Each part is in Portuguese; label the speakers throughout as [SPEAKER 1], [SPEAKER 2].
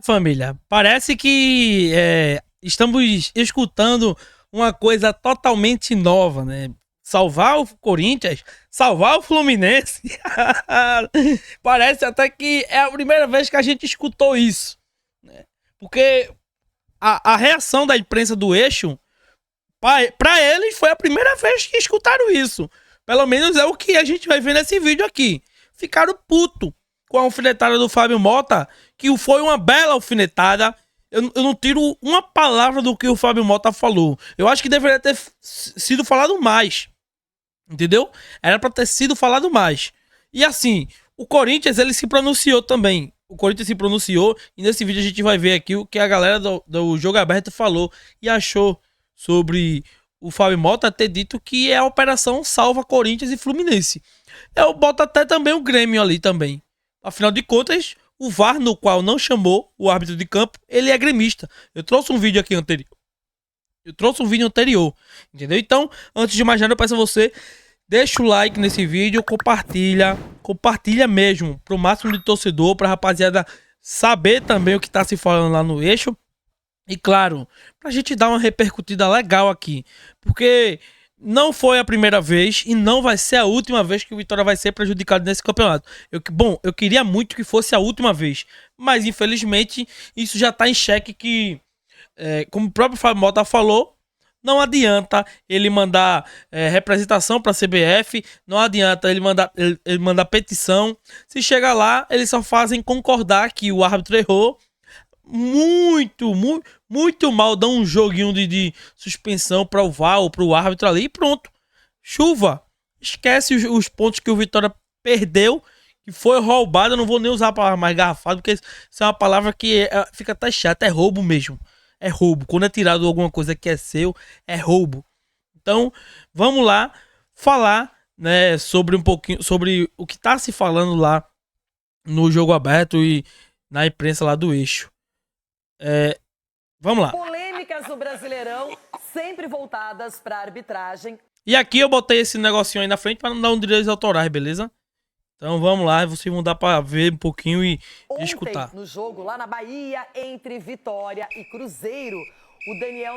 [SPEAKER 1] Família, parece que estamos escutando uma coisa totalmente nova, né? Salvar o Corinthians, salvar o Fluminense. Parece até que é a primeira vez que a gente escutou isso, né? Porque a reação da imprensa do Eixo, para eles, foi a primeira vez que escutaram isso. Pelo menos é o que a gente vai ver nesse vídeo aqui. Ficaram puto com a alfinetada do Fábio Mota, que foi uma bela alfinetada. Eu não tiro uma palavra do que o Fábio Mota falou. Eu acho que deveria ter sido falado mais. Entendeu? Era pra ter sido falado mais. E assim, o Corinthians, ele se pronunciou também. O Corinthians se pronunciou e nesse vídeo a gente vai ver aqui o que a galera do Jogo Aberto falou e achou sobre o Fábio Mota ter dito que é a operação salva Corinthians e Fluminense. Eu boto até também o Grêmio ali também. Afinal de contas, o VAR, no qual não chamou o árbitro de campo, ele é gremista. Eu trouxe um vídeo aqui anterior. Entendeu? Então, antes de mais nada, eu peço a você, deixa o like nesse vídeo, compartilha mesmo, pro máximo de torcedor, pra rapaziada saber também o que tá se falando lá no Eixo. E claro, pra gente dar uma repercutida legal aqui, porque não foi a primeira vez e não vai ser a última vez que o Vitória vai ser prejudicado nesse campeonato. Eu queria muito que fosse a última vez, mas infelizmente isso já tá em xeque que, como o próprio Fábio Mota falou, não adianta ele mandar representação para a CBF, não adianta ele mandar petição. Se chega lá, eles só fazem concordar que o árbitro errou. Muito mal, dão um joguinho de suspensão para o VAR ou para o árbitro ali e pronto. Chuva. Esquece os pontos que o Vitória perdeu, que foi roubado. Eu não vou nem usar a palavra mais garrafado, porque isso é uma palavra que fica até chata. É roubo mesmo. É roubo. Quando é tirado alguma coisa que é seu, é roubo. Então, vamos lá falar, né, sobre um pouquinho sobre o que tá se falando lá no Jogo Aberto e na imprensa lá do Eixo. Vamos lá.
[SPEAKER 2] Polêmicas do Brasileirão, sempre voltadas para arbitragem.
[SPEAKER 1] E aqui eu botei esse negocinho aí na frente para não dar um direitos autorais, beleza? Então vamos lá, vocês vão dar para ver um pouquinho e escutar.
[SPEAKER 2] Ontem, no jogo lá na Bahia, entre Vitória e Cruzeiro, o Daniel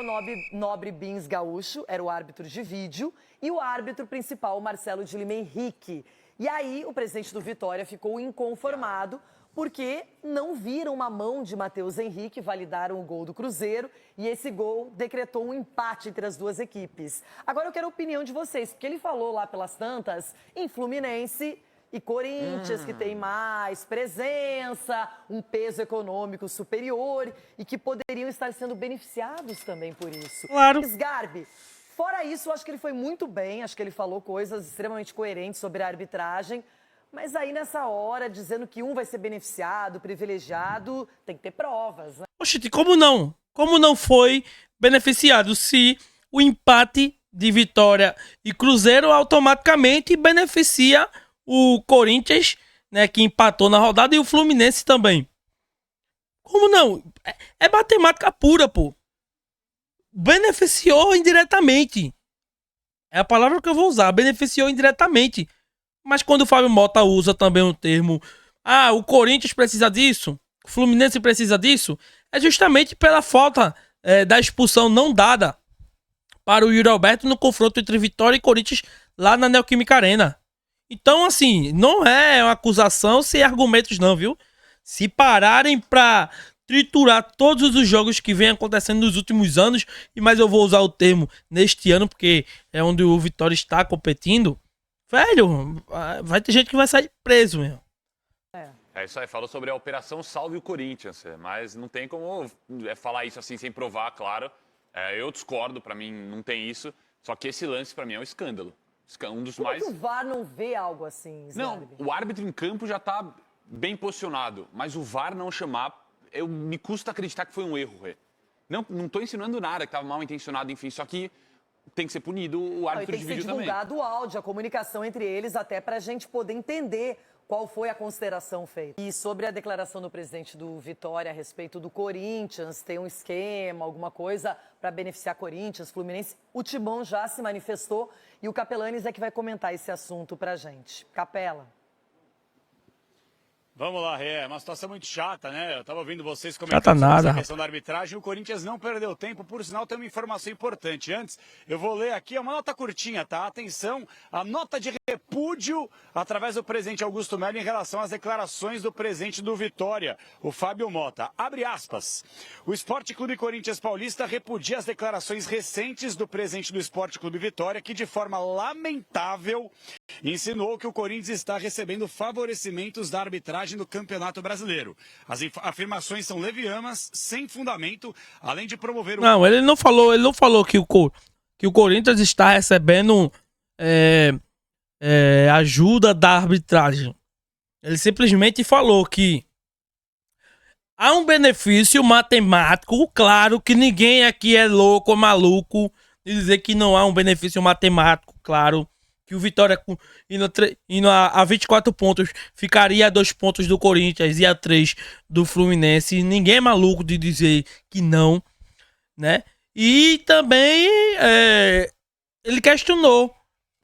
[SPEAKER 2] Nobre Bins Gaúcho era o árbitro de vídeo e o árbitro principal, Marcelo de Lima Henrique. E aí, o presidente do Vitória ficou inconformado porque não viram uma mão de Matheus Henrique, validaram o gol do Cruzeiro e esse gol decretou um empate entre as duas equipes. Agora eu quero a opinião de vocês, porque ele falou lá pelas tantas em Fluminense e Corinthians, que tem mais presença, um peso econômico superior e que poderiam estar sendo beneficiados também por isso.
[SPEAKER 1] Claro.
[SPEAKER 2] Sgarbi, fora isso, eu acho que ele foi muito bem, acho que ele falou coisas extremamente coerentes sobre a arbitragem, mas aí nessa hora, dizendo que um vai ser beneficiado, privilegiado, tem que ter provas, né?
[SPEAKER 1] Oxente, como não? Como não foi beneficiado se o empate de Vitória e Cruzeiro automaticamente beneficia o Corinthians, né, que empatou na rodada, e o Fluminense também? Como não? É matemática pura, pô. Beneficiou indiretamente. É a palavra que eu vou usar. Beneficiou indiretamente. Mas quando o Fábio Mota usa também o termo, o Corinthians precisa disso, o Fluminense precisa disso, é justamente pela falta da expulsão não dada para o Yuri Alberto no confronto entre Vitória e Corinthians lá na Neoquímica Arena. Então, assim, não é uma acusação sem argumentos não, viu? Se pararem pra triturar todos os jogos que vem acontecendo nos últimos anos, e mais eu vou usar o termo neste ano, porque é onde o Vitória está competindo, velho, vai ter gente que vai sair preso, meu.
[SPEAKER 3] É isso aí, falou sobre a Operação Salve o Corinthians, mas não tem como falar isso assim sem provar, claro. Eu discordo, pra mim não tem isso, só que esse lance pra mim é um escândalo. Um dos
[SPEAKER 2] Como
[SPEAKER 3] mais...
[SPEAKER 2] que o VAR não vê algo assim,
[SPEAKER 3] Não, o árbitro em campo já tá bem posicionado, mas o VAR não chamar, me custa acreditar que foi um erro, Rê. Não tô insinuando nada, que tava mal intencionado, enfim, só que tem que ser punido o árbitro de vídeo também.
[SPEAKER 2] Tem que ser divulgado o áudio, a comunicação entre eles, até pra gente poder entender qual foi a consideração feita. E sobre a declaração do presidente do Vitória a respeito do Corinthians, tem um esquema, alguma coisa para beneficiar Corinthians, Fluminense, o Timão já se manifestou e o Capelanes é que vai comentar esse assunto pra gente. Capela.
[SPEAKER 4] Vamos lá, é uma situação muito chata, né? Eu tava ouvindo vocês
[SPEAKER 1] Chata
[SPEAKER 4] comentando sobre
[SPEAKER 1] nada,
[SPEAKER 4] essa questão da arbitragem. O Corinthians não perdeu tempo, por sinal tem uma informação importante. Antes, eu vou ler aqui, é uma nota curtinha, tá? Atenção, a nota de repúdio através do presidente Augusto Melo em relação às declarações do presidente do Vitória, o Fábio Mota. Abre aspas. O Esporte Clube Corinthians Paulista repudia as declarações recentes do presidente do Esporte Clube Vitória, que de forma lamentável insinuou que o Corinthians está recebendo favorecimentos da arbitragem do Campeonato Brasileiro. As afirmações são levianas, sem fundamento, além de promover...
[SPEAKER 1] Não, ele não falou que o Corinthians está recebendo ajuda da arbitragem. Ele simplesmente falou que há um benefício matemático, claro que ninguém aqui é louco ou maluco de dizer que não há um benefício matemático, claro, que o Vitória indo a 24 pontos ficaria a 2 pontos do Corinthians e a 3 do Fluminense. Ninguém é maluco de dizer que não, né? E também ele questionou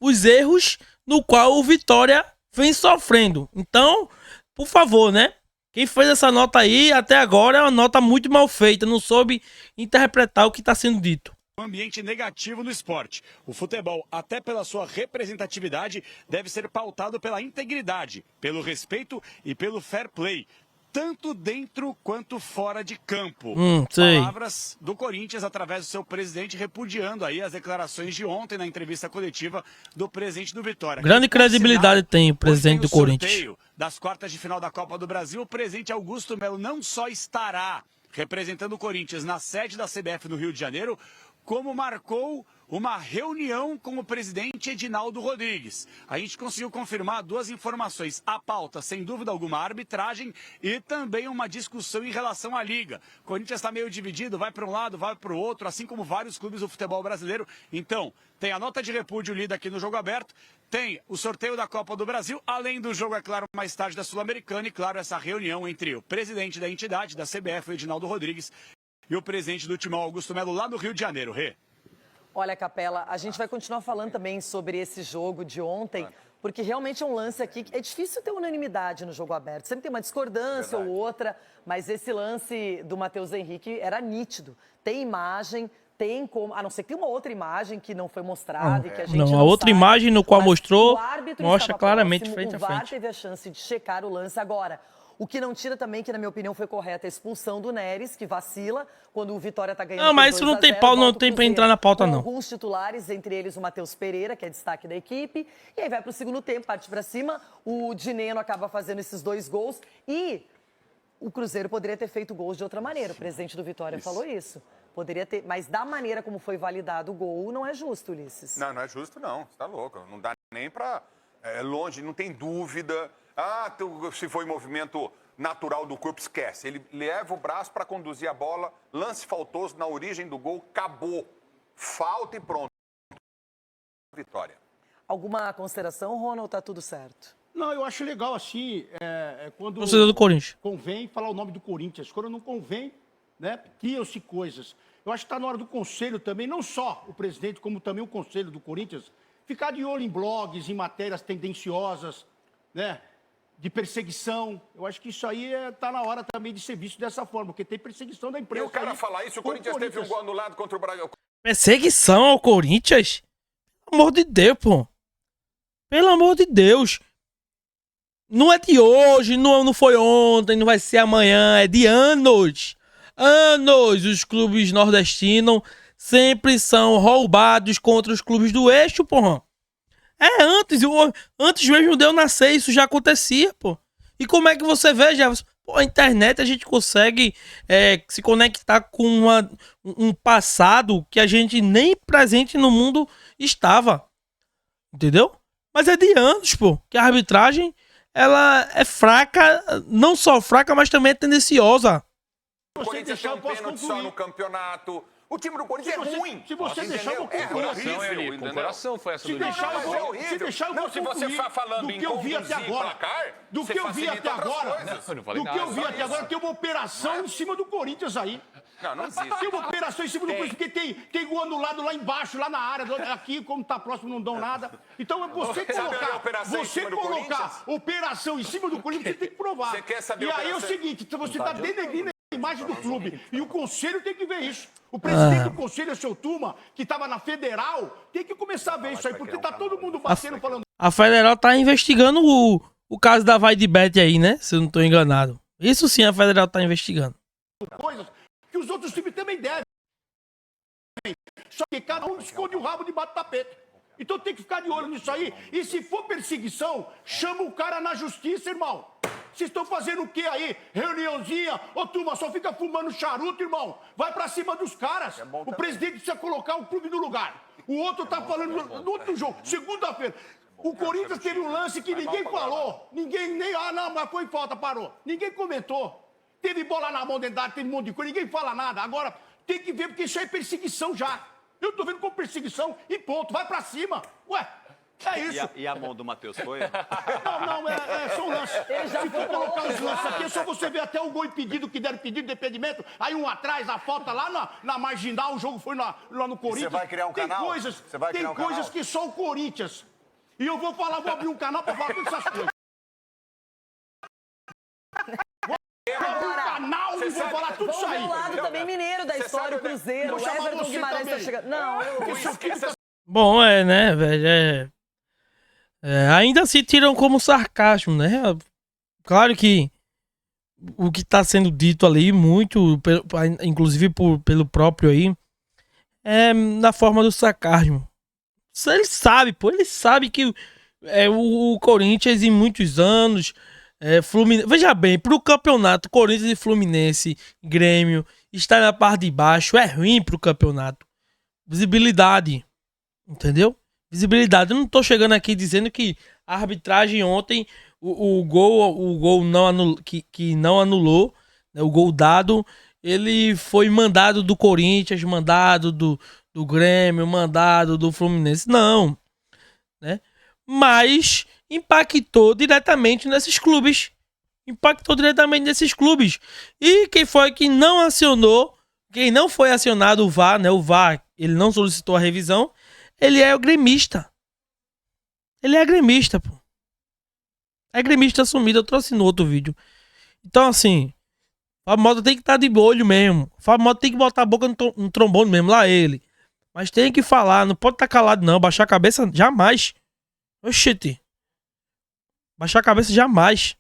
[SPEAKER 1] os erros no qual o Vitória vem sofrendo. Então, por favor, né? Quem fez essa nota aí até agora é uma nota muito mal feita, não soube interpretar o que está sendo dito.
[SPEAKER 4] Um ambiente negativo no esporte. O futebol, até pela sua representatividade, deve ser pautado pela integridade, pelo respeito e pelo fair play, tanto dentro quanto fora de campo.
[SPEAKER 1] Sei.
[SPEAKER 4] Palavras do Corinthians através do seu presidente repudiando aí as declarações de ontem na entrevista coletiva do presidente do Vitória.
[SPEAKER 1] Grande credibilidade tem o presidente do Corinthians.
[SPEAKER 4] Sorteio das quartas de final da Copa do Brasil, o presidente Augusto Melo não só estará representando o Corinthians na sede da CBF no Rio de Janeiro, como marcou uma reunião com o presidente Edinaldo Rodrigues. A gente conseguiu confirmar 2 informações. A pauta, sem dúvida alguma, a arbitragem e também uma discussão em relação à Liga. O Corinthians está meio dividido, vai para um lado, vai para o outro, assim como vários clubes do futebol brasileiro. Então, tem a nota de repúdio lida aqui no Jogo Aberto, tem o sorteio da Copa do Brasil, além do jogo, é claro, mais tarde da Sul-Americana e, claro, essa reunião entre o presidente da entidade, da CBF, o Edinaldo Rodrigues, e o presidente do Timão, Augusto Melo, lá no Rio de Janeiro. Rê.
[SPEAKER 2] Olha, Capela, a gente vai continuar falando também sobre esse jogo de ontem, porque realmente é um lance aqui que é difícil ter unanimidade no Jogo Aberto. Sempre tem uma discordância ou outra, mas esse lance do Matheus Henrique era nítido. Tem imagem, tem como... A não ser que tem uma outra imagem que não foi mostrada e que a gente não
[SPEAKER 1] a outra
[SPEAKER 2] sabe,
[SPEAKER 1] imagem no qual
[SPEAKER 2] mas
[SPEAKER 1] mostrou
[SPEAKER 2] o árbitro
[SPEAKER 1] mostra
[SPEAKER 2] estava
[SPEAKER 1] claramente
[SPEAKER 2] próximo,
[SPEAKER 1] frente a
[SPEAKER 2] o VAR
[SPEAKER 1] frente.
[SPEAKER 2] teve a chance de checar o lance agora. O que não tira também, que na minha opinião foi correta, a expulsão do Neres, que vacila quando o Vitória tá ganhando.
[SPEAKER 1] Não, mas isso não tem pau, não tem pra entrar na pauta, não.
[SPEAKER 2] Alguns titulares, entre eles o Matheus Pereira, que é destaque da equipe. E aí vai pro segundo tempo, parte pra cima. O Dineno acaba fazendo esses 2 gols. E o Cruzeiro poderia ter feito gols de outra maneira. O presidente do Vitória falou isso. Poderia ter, mas da maneira como foi validado o gol, não é justo, Ulisses.
[SPEAKER 5] Não, não é justo, não. Você tá louco. Não dá nem pra... É longe, não tem dúvida. Ah, se foi movimento natural do corpo, esquece. Ele leva o braço para conduzir a bola, lance faltoso na origem do gol, acabou. Falta e pronto. Vitória.
[SPEAKER 2] Alguma consideração, Ronald, tá tudo certo?
[SPEAKER 6] Não, eu acho legal assim, quando
[SPEAKER 1] Torcedor do Corinthians.
[SPEAKER 6] convém falar o nome do Corinthians. Quando não convém, né, criam-se coisas. Eu acho que está na hora do conselho também, não só o presidente, como também o conselho do Corinthians, ficar de olho em blogs, em matérias tendenciosas, né, de perseguição. Eu acho que isso aí está na hora também de ser visto dessa forma, porque tem perseguição da
[SPEAKER 5] E
[SPEAKER 6] imprensa.
[SPEAKER 5] o cara
[SPEAKER 6] aí
[SPEAKER 5] falar isso, o
[SPEAKER 6] com
[SPEAKER 5] Corinthians teve um gol anulado contra o Brasil.
[SPEAKER 1] Perseguição ao Corinthians? Pelo amor de Deus, pô. Pelo amor de Deus. Não é de hoje, não foi ontem, não vai ser amanhã, é de anos. Anos os clubes nordestinos sempre são roubados contra os clubes do eixo, porra. Antes mesmo de eu nascer, isso já acontecia, pô. E como é que você vê, já? Pô, a internet a gente consegue se conectar com um passado que a gente nem presente no mundo estava. Entendeu? Mas é de anos, pô, que a arbitragem, ela é fraca, não só fraca, mas também é tendenciosa.
[SPEAKER 5] O Corinthians tem um pênalti só no campeonato. O time do Corinthians é ruim.
[SPEAKER 6] Se você deixar, eu vou
[SPEAKER 5] É
[SPEAKER 6] concluir.
[SPEAKER 3] Coração, Eli, com
[SPEAKER 5] entendeu?
[SPEAKER 3] coração foi essa
[SPEAKER 6] Se
[SPEAKER 3] do
[SPEAKER 6] deixar,
[SPEAKER 3] Diniz.
[SPEAKER 6] eu
[SPEAKER 5] Mas é
[SPEAKER 6] vou,
[SPEAKER 5] horrível.
[SPEAKER 6] se deixar, eu
[SPEAKER 5] Não,
[SPEAKER 6] vou
[SPEAKER 5] se você
[SPEAKER 6] concluir
[SPEAKER 5] falando
[SPEAKER 6] do
[SPEAKER 5] em
[SPEAKER 6] que eu vi até
[SPEAKER 5] conduzir
[SPEAKER 6] agora.
[SPEAKER 5] placar,
[SPEAKER 6] Do
[SPEAKER 5] você
[SPEAKER 6] que eu vi até
[SPEAKER 5] facilita outras
[SPEAKER 6] agora.
[SPEAKER 5] coisas.
[SPEAKER 3] Eu não falei
[SPEAKER 6] Do que eu
[SPEAKER 3] nada.
[SPEAKER 6] vi até agora, tem uma operação em cima do Corinthians aí.
[SPEAKER 5] Não existe.
[SPEAKER 6] Tem uma operação em cima do Corinthians, porque tem gol anulado lá embaixo, lá na área. Aqui, como tá próximo, não dão nada. Então, você
[SPEAKER 5] Sabe a
[SPEAKER 6] colocar,
[SPEAKER 5] operação em cima do Corinthians?
[SPEAKER 6] operação em cima do Corinthians, você tem que provar.
[SPEAKER 5] Você quer saber
[SPEAKER 6] E
[SPEAKER 5] a
[SPEAKER 6] aí é o
[SPEAKER 5] operação?
[SPEAKER 6] seguinte, você tá denegrindo a imagem do clube. E o conselho tem que ver isso. O presidente do conselho, seu Turma, que estava na federal, tem que começar a ver isso aí, porque tá todo mundo batendo, falando.
[SPEAKER 1] A Federal tá investigando o caso da Vai de Bet aí, né? Se eu não tô enganado. Isso sim a Federal tá investigando.
[SPEAKER 6] Coisas que os outros times também devem. Só que cada um esconde o rabo debaixo do tapete. Então tem que ficar de olho nisso aí. E se for perseguição, chama o cara na justiça, irmão. Vocês estão fazendo o que aí? Reuniãozinha? Ô, turma, só fica fumando charuto, irmão. Vai pra cima dos caras. O presidente precisa colocar o clube no lugar. O outro tá falando no outro jogo. Segunda-feira. O Corinthians teve um lance que ninguém falou. Ninguém nem... Ah, não, mas foi falta, parou. Ninguém comentou. Teve bola na mão dentro da área, teve um monte de coisa. Ninguém fala nada. Agora, tem que ver, porque isso é perseguição já. Eu tô vendo como perseguição e ponto. Vai pra cima. Ué, é isso.
[SPEAKER 7] E a mão do Matheus foi?
[SPEAKER 6] Não, são lances. Se for colocar os lances aqui, é só você ver até o gol impedido, que deram pedido de impedimento. Aí um atrás, a falta lá na marginal, o jogo foi lá no Corinthians.
[SPEAKER 7] vai criar um canal? Você vai criar um
[SPEAKER 6] Tem coisas
[SPEAKER 7] canal?
[SPEAKER 6] que só o Corinthians. E eu vou abrir um canal pra falar todas essas coisas. Vou abrir um canal e vou falar tudo isso
[SPEAKER 2] Vamos ver
[SPEAKER 6] aí.
[SPEAKER 2] o lado também mineiro da história, o Cruzeiro, o
[SPEAKER 6] Vou chamar
[SPEAKER 2] Everton
[SPEAKER 6] você
[SPEAKER 2] Guimarães tá
[SPEAKER 6] também.
[SPEAKER 2] chegando. Não, eu...
[SPEAKER 6] Porque seu time tá
[SPEAKER 1] Bom, né, velho? Ainda se tiram como sarcasmo, né? Claro que o que tá sendo dito ali, muito, inclusive pelo próprio aí, é na forma do sarcasmo. Ele sabe, pô, ele sabe que o Corinthians em muitos anos, Fluminense, veja bem, pro campeonato, Corinthians e Fluminense, Grêmio, está na parte de baixo, é ruim pro campeonato. Visibilidade, entendeu? Visibilidade. Eu não tô chegando aqui dizendo que a arbitragem ontem, o gol não anulou, que não anulou, né, o gol dado, ele foi mandado do Corinthians, mandado do Grêmio, mandado do Fluminense. Não, né? Mas impactou diretamente nesses clubes. E quem foi que não acionou, quem não foi acionado o VAR, né? O VAR, ele não solicitou a revisão, ele é o gremista. Ele é gremista, pô. É gremista assumido, eu trouxe no outro vídeo. Então, assim, o Fábio Mota tem que estar de olho mesmo. O Fábio Mota tem que botar a boca no trombone mesmo, lá ele. Mas tem que falar, não pode estar calado não, baixar a cabeça jamais. Oxente. Baixar a cabeça jamais.